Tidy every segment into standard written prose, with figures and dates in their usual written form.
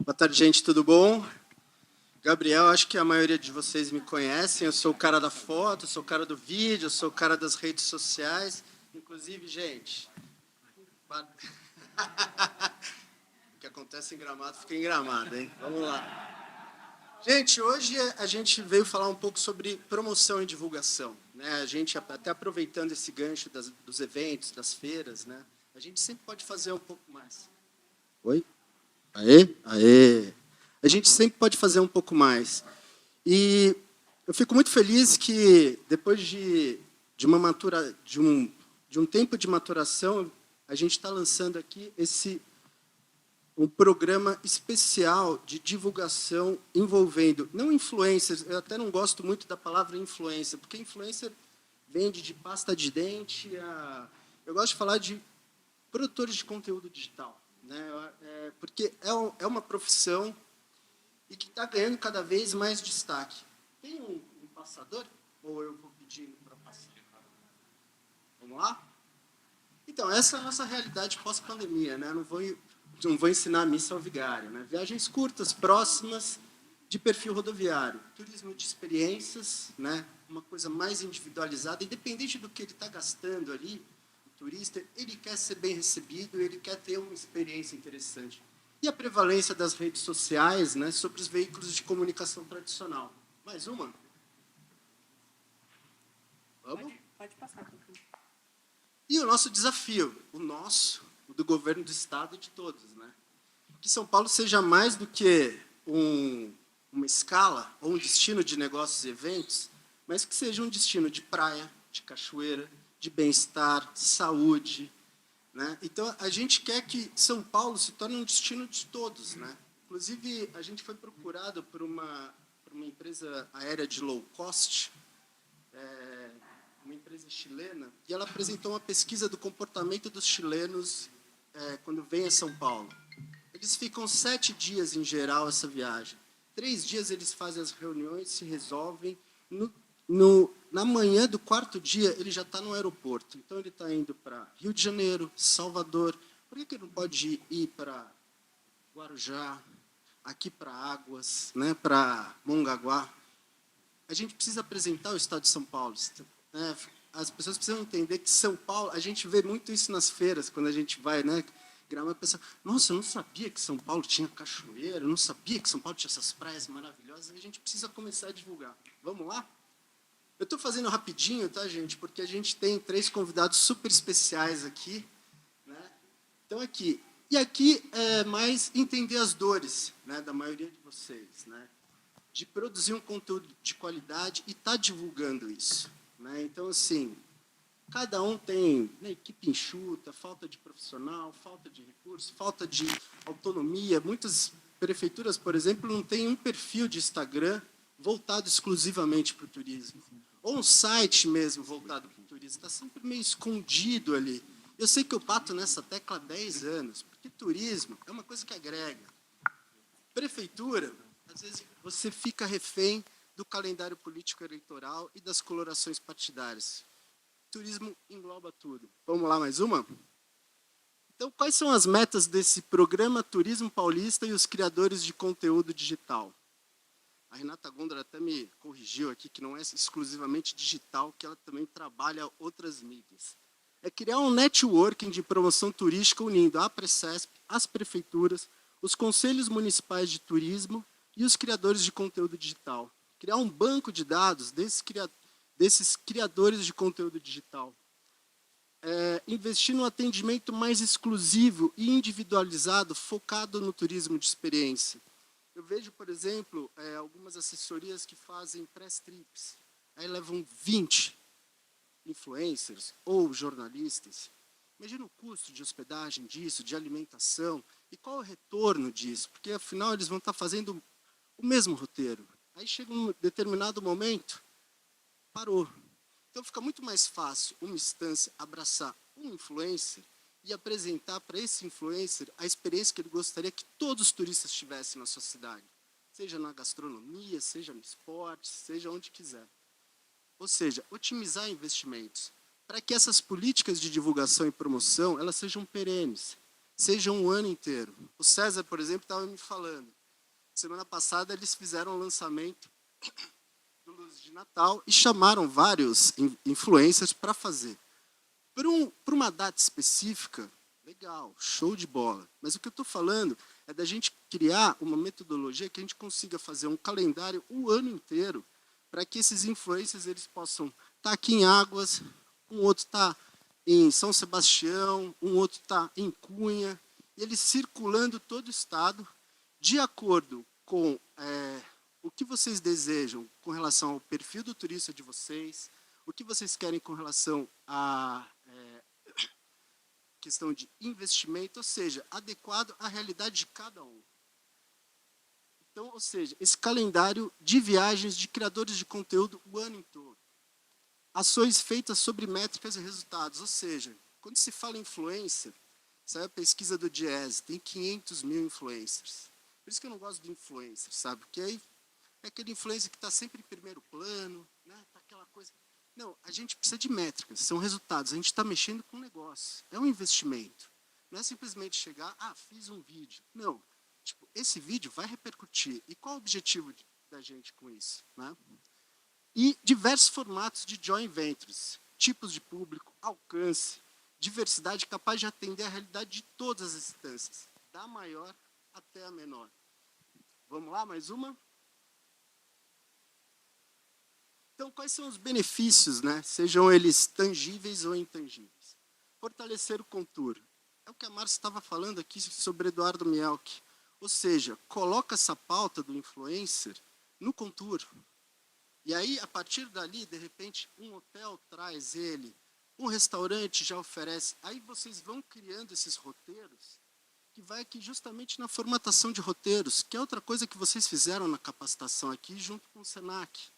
Boa tarde, gente, tudo bom? Gabriel, acho que a maioria de vocês me conhecem. Eu sou o cara da foto, sou o cara do vídeo, sou o cara das redes sociais. Inclusive, gente, o que acontece em Gramado fica em Gramado, hein? Vamos lá. Gente, hoje a gente veio falar um pouco sobre promoção e divulgação, né? A gente, até aproveitando esse gancho dos eventos, das feiras, né? A gente sempre pode fazer um pouco mais. Oi? Aê? Aê! A gente sempre pode fazer um pouco mais. E eu fico muito feliz que, depois de um tempo de maturação, a gente está lançando aqui um programa especial de divulgação envolvendo, não influencers, eu até não gosto muito da palavra influencer, porque influencer vende de pasta de dente eu gosto de falar de produtores de conteúdo digital, né? Porque é uma profissão e que está ganhando cada vez mais destaque. Tem um passador? Ou eu vou pedir para passar? Vamos lá? Então, essa é a nossa realidade pós-pandemia, né? Não vou ensinar a missa ao vigário, né? Viagens curtas, próximas, de perfil rodoviário. Turismo de experiências, né? Uma coisa mais individualizada, independente do que ele está gastando ali, o turista, ele quer ser bem recebido, ele quer ter uma experiência interessante. E a prevalência das redes sociais, né, sobre os veículos de comunicação tradicional. Mais uma? Vamos? Pode passar. E o nosso desafio, o do governo do Estado e de todos, né? Que São Paulo seja mais do que uma escala ou um destino de negócios e eventos, mas que seja um destino de praia, de cachoeira, de bem-estar, saúde, né? Então, a gente quer que São Paulo se torne um destino de todos, né? Inclusive, a gente foi procurado por uma empresa aérea de low cost, uma empresa chilena, e ela apresentou uma pesquisa do comportamento dos chilenos quando vêm a São Paulo. Eles ficam 7 dias, em geral, essa viagem. 3 dias eles fazem as reuniões, se resolvem. Na manhã do 4º dia, ele já está no aeroporto. Então, ele está indo para Rio de Janeiro, Salvador. Por que ele não pode ir para Guarujá, aqui para Águas, né, para Mongaguá? A gente precisa apresentar o estado de São Paulo, né? As pessoas precisam entender que São Paulo, a gente vê muito isso nas feiras, quando a gente vai, né, Gramado, pensa, nossa, eu não sabia que São Paulo tinha cachoeira, eu não sabia que São Paulo tinha essas praias maravilhosas, e a gente precisa começar a divulgar. Vamos lá? Eu estou fazendo rapidinho, tá, gente, porque a gente tem 3 convidados super especiais aqui, né? Então, aqui. E aqui é mais entender as dores, né, da maioria de vocês, né? De produzir um conteúdo de qualidade e estar divulgando isso, né? Então, assim, cada um tem, né, equipe enxuta, falta de profissional, falta de recurso, falta de autonomia. Muitas prefeituras, por exemplo, não têm um perfil de Instagram voltado exclusivamente para o turismo. Ou um site mesmo voltado para o turismo. Está sempre meio escondido ali. Eu sei que eu bato nessa tecla há 10 anos, porque turismo é uma coisa que agrega. Prefeitura, às vezes você fica refém do calendário político eleitoral e das colorações partidárias. Turismo engloba tudo. Vamos lá, mais uma? Então, quais são as metas desse programa Turismo Paulista e os criadores de conteúdo digital? A Renata Gondra até me corrigiu aqui que não é exclusivamente digital, que ela também trabalha outras mídias. É criar um networking de promoção turística unindo a Precesp, as prefeituras, os conselhos municipais de turismo e os criadores de conteúdo digital. Criar um banco de dados desses criadores de conteúdo digital. Investir no atendimento mais exclusivo e individualizado, focado no turismo de experiência. Eu vejo, por exemplo, algumas assessorias que fazem press trips. Aí levam 20 influencers ou jornalistas. Imagina o custo de hospedagem disso, de alimentação, e qual é o retorno disso, porque afinal eles vão estar fazendo o mesmo roteiro. Aí chega um determinado momento, parou. Então fica muito mais fácil uma instância abraçar um influencer e apresentar para esse influencer a experiência que ele gostaria que todos os turistas tivessem na sua cidade. Seja na gastronomia, seja no esporte, seja onde quiser. Ou seja, otimizar investimentos para que essas políticas de divulgação e promoção elas sejam perenes. seja um ano inteiro. O César, por exemplo, estava me falando. Semana passada eles fizeram o lançamento do Luz de Natal e chamaram vários influencers para fazer. Para uma data específica, legal, show de bola. Mas o que eu estou falando é da gente criar uma metodologia que a gente consiga fazer um calendário o ano inteiro para que esses influencers eles possam estar aqui em Águas, um outro está em São Sebastião, um outro está em Cunha, e eles circulando todo o estado de acordo com o que vocês desejam com relação ao perfil do turista de vocês, o que vocês querem com relação à questão de investimento, ou seja, adequado à realidade de cada um. Então, ou seja, esse calendário de viagens de criadores de conteúdo o ano todo. Ações feitas sobre métricas e resultados, ou seja, quando se fala influencer, saiu a pesquisa do Diese, tem 500 mil influencers. Por isso que eu não gosto de influencer, sabe? Porque aí é aquele influencer que está sempre em primeiro plano, né? Tá aquela coisa. Não, a gente precisa de métricas, são resultados. A gente está mexendo com um negócio, é um investimento. Não é simplesmente chegar, fiz um vídeo. Não, tipo, esse vídeo vai repercutir. E qual o objetivo da gente com isso? Né? E diversos formatos de joint ventures, tipos de público, alcance, diversidade capaz de atender a realidade de todas as instâncias, da maior até a menor. Vamos lá, mais uma? Então, quais são os benefícios, né? Sejam eles tangíveis ou intangíveis? Fortalecer o contour. É o que a Márcia estava falando aqui sobre Eduardo Mielck. Ou seja, coloca essa pauta do influencer no contour. E aí, a partir dali, de repente, um hotel traz ele, um restaurante já oferece. Aí vocês vão criando esses roteiros, que vai aqui justamente na formatação de roteiros, que é outra coisa que vocês fizeram na capacitação aqui, junto com o Senac.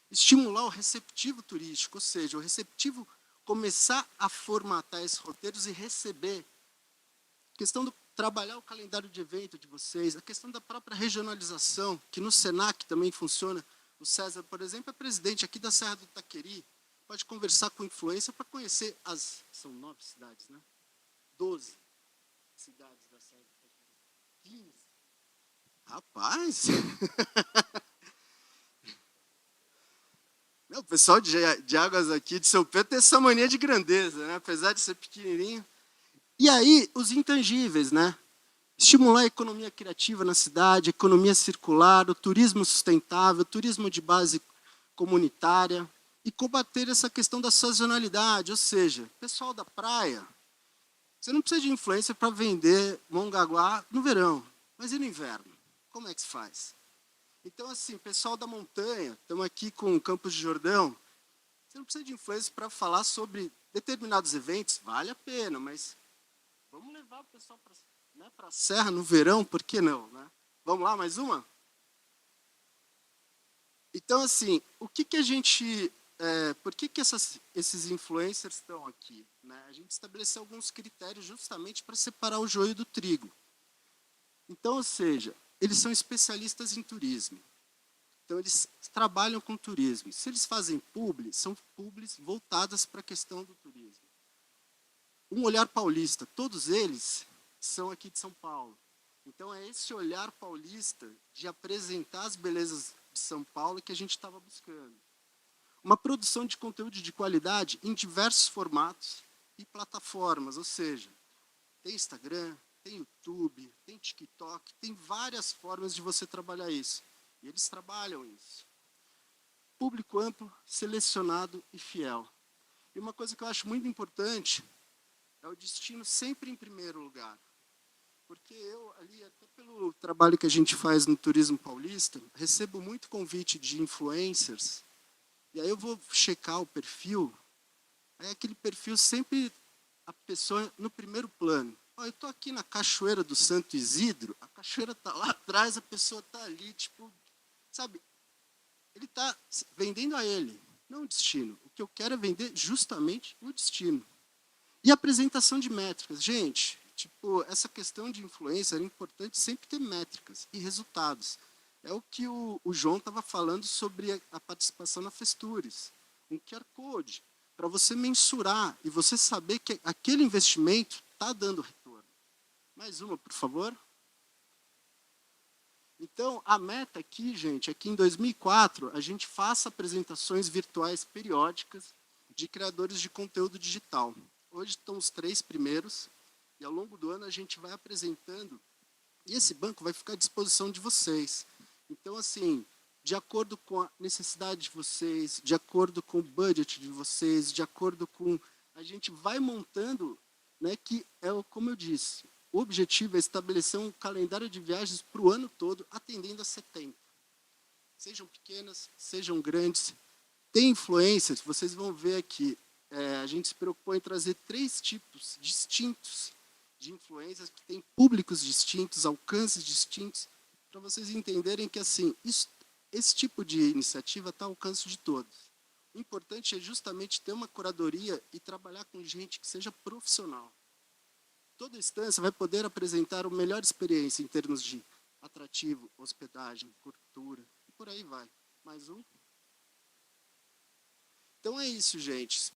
Estimular o receptivo turístico, ou seja, o receptivo começar a formatar esses roteiros e receber. A questão do trabalhar o calendário de evento de vocês, a questão da própria regionalização, que no Senac também funciona. O César, por exemplo, é presidente aqui da Serra do Itaqueri, pode conversar com influência para conhecer são 9 cidades, né? 12 cidades da Serra do Itaqueri. 15. Rapaz! O pessoal de Águas aqui de São Pedro tem essa mania de grandeza, né? Apesar de ser pequenininho. E aí, os intangíveis, né? Estimular a economia criativa na cidade, a economia circular, o turismo sustentável, o turismo de base comunitária e combater essa questão da sazonalidade, ou seja, pessoal da praia, você não precisa de influência para vender Mongaguá no verão, mas e no inverno? Como é que se faz? Então, assim, pessoal da montanha, estamos aqui com o Campos de Jordão, você não precisa de influência para falar sobre determinados eventos, vale a pena, mas vamos levar o pessoal para a serra no verão, por que não? Né? Vamos lá, mais uma? Então, assim, o que a gente... por que esses influencers estão aqui? Né? A gente estabeleceu alguns critérios justamente para separar o joio do trigo. Então, ou seja, eles são especialistas em turismo. Então, eles trabalham com turismo. Se eles fazem publi, são publis voltadas para a questão do turismo. Um olhar paulista, todos eles são aqui de São Paulo. Então, é esse olhar paulista de apresentar as belezas de São Paulo que a gente estava buscando. Uma produção de conteúdo de qualidade em diversos formatos e plataformas, ou seja, tem Instagram, tem YouTube, tem TikTok, tem várias formas de você trabalhar isso. E eles trabalham isso. Público amplo, selecionado e fiel. E uma coisa que eu acho muito importante é o destino sempre em primeiro lugar. Porque eu, ali, até pelo trabalho que a gente faz no turismo paulista, recebo muito convite de influencers, e aí eu vou checar o perfil, aí aquele perfil sempre a pessoa no primeiro plano. Eu estou aqui na Cachoeira do Santo Isidro, a cachoeira está lá atrás, a pessoa está ali, tipo, sabe? Ele está vendendo a ele, não o destino. O que eu quero é vender justamente o destino. E a apresentação de métricas. Gente, tipo, essa questão de influência é importante sempre ter métricas e resultados. É o que o João estava falando sobre a participação na Festures. Um QR Code, para você mensurar e você saber que aquele investimento está dando retorno. Mais uma, por favor. Então, a meta aqui, gente, é que em 2004 a gente faça apresentações virtuais periódicas de criadores de conteúdo digital. Hoje estão os 3 primeiros, e ao longo do ano a gente vai apresentando, e esse banco vai ficar à disposição de vocês. Então, assim, de acordo com a necessidade de vocês, de acordo com o budget de vocês, de acordo com... A gente vai montando, né, que é como eu disse, o objetivo é estabelecer um calendário de viagens para o ano todo, atendendo a 70. Sejam pequenas, sejam grandes. Tem influências, vocês vão ver aqui, a gente se preocupou em trazer 3 tipos distintos de influências, que têm públicos distintos, alcances distintos, para vocês entenderem que assim, esse tipo de iniciativa está ao alcance de todos. O importante é justamente ter uma curadoria e trabalhar com gente que seja profissional. Toda instância vai poder apresentar a melhor experiência em termos de atrativo, hospedagem, cultura, e por aí vai. Mais um? Então é isso, gente.